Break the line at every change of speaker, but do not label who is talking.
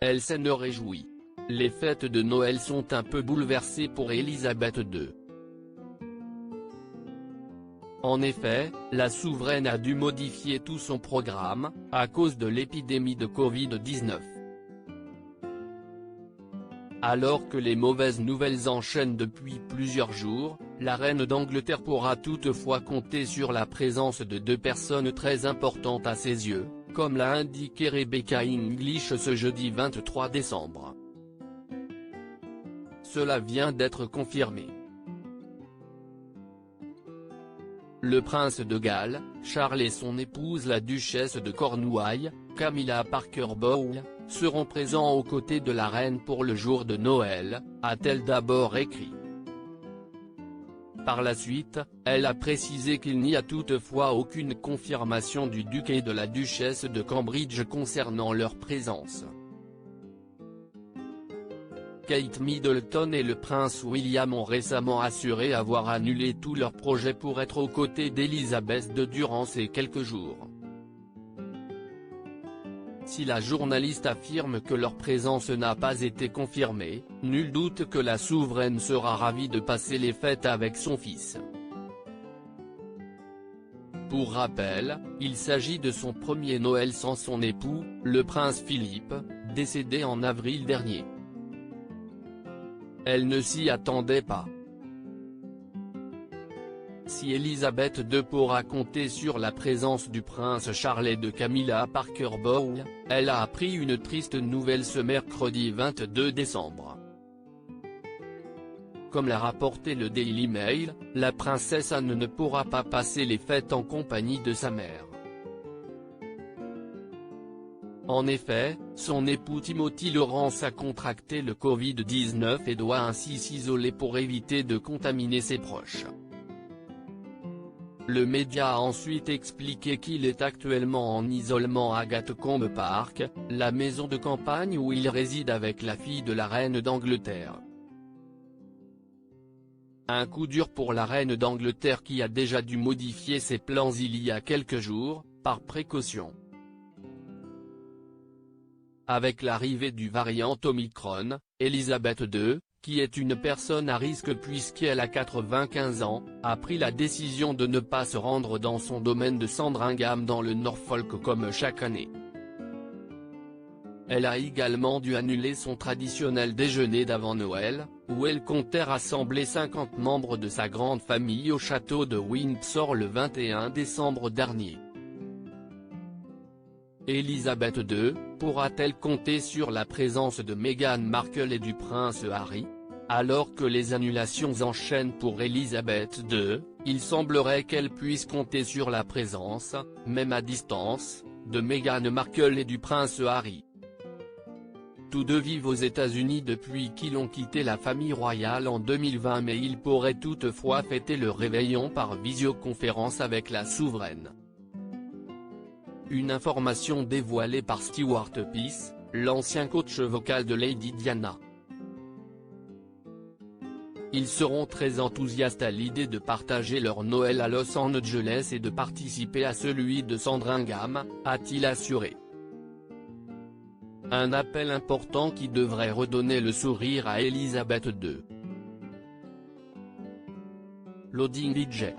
elle s'en réjouit. Les fêtes de Noël sont un peu bouleversées pour Elisabeth II. En effet, la souveraine a dû modifier tout son programme, à cause de l'épidémie de Covid-19. Alors que les mauvaises nouvelles enchaînent depuis plusieurs jours, la reine d'Angleterre pourra toutefois compter sur la présence de deux personnes très importantes à ses yeux, comme l'a indiqué Rebecca English ce jeudi 23 décembre. Cela vient d'être confirmé. Le prince de Galles, Charles et son épouse la duchesse de Cornouailles, Camilla Parker Bowles, seront présents aux côtés de la reine pour le jour de Noël, a-t-elle d'abord écrit. Par la suite, elle a précisé qu'il n'y a toutefois aucune confirmation du duc et de la duchesse de Cambridge concernant leur présence. Kate Middleton et le prince William ont récemment assuré avoir annulé tous leurs projets pour être aux côtés d'Elisabeth II durant ces quelques jours. Si la journaliste affirme que leur présence n'a pas été confirmée, nul doute que la souveraine sera ravie de passer les fêtes avec son fils. Pour rappel, il s'agit de son premier Noël sans son époux, le prince Philippe, décédé en avril dernier. Elle ne s'y attendait pas. Si Elisabeth II pourra compter sur la présence du prince Charles et de Camilla Parker Bowles, elle a appris une triste nouvelle ce mercredi 22 décembre. Comme l'a rapporté le Daily Mail, la princesse Anne ne pourra pas passer les fêtes en compagnie de sa mère. En effet, son époux Timothy Lawrence a contracté le Covid-19 et doit ainsi s'isoler pour éviter de contaminer ses proches. Le média a ensuite expliqué qu'il est actuellement en isolement à Gatcombe Park, la maison de campagne où il réside avec la fille de la reine d'Angleterre. Un coup dur pour la reine d'Angleterre qui a déjà dû modifier ses plans il y a quelques jours, par précaution. Avec l'arrivée du variant Omicron, Elisabeth II, qui est une personne à risque puisqu'elle a 95 ans, a pris la décision de ne pas se rendre dans son domaine de Sandringham dans le Norfolk comme chaque année. Elle a également dû annuler son traditionnel déjeuner d'avant Noël, où elle comptait rassembler 50 membres de sa grande famille au château de Windsor le 21 décembre dernier. Elisabeth II, pourra-t-elle compter sur la présence de Meghan Markle et du prince Harry? Alors que les annulations enchaînent pour Elisabeth II, il semblerait qu'elle puisse compter sur la présence, même à distance, de Meghan Markle et du prince Harry. Tous deux vivent aux États-Unis depuis qu'ils ont quitté la famille royale en 2020 mais ils pourraient toutefois fêter le réveillon par visioconférence avec la souveraine. Une information dévoilée par Stewart Peace, l'ancien coach vocal de Lady Diana. Ils seront très enthousiastes à l'idée de partager leur Noël à Los Angeles et de participer à celui de Sandringham, a-t-il assuré. Un appel important qui devrait redonner le sourire à Elisabeth II. Loading DJ.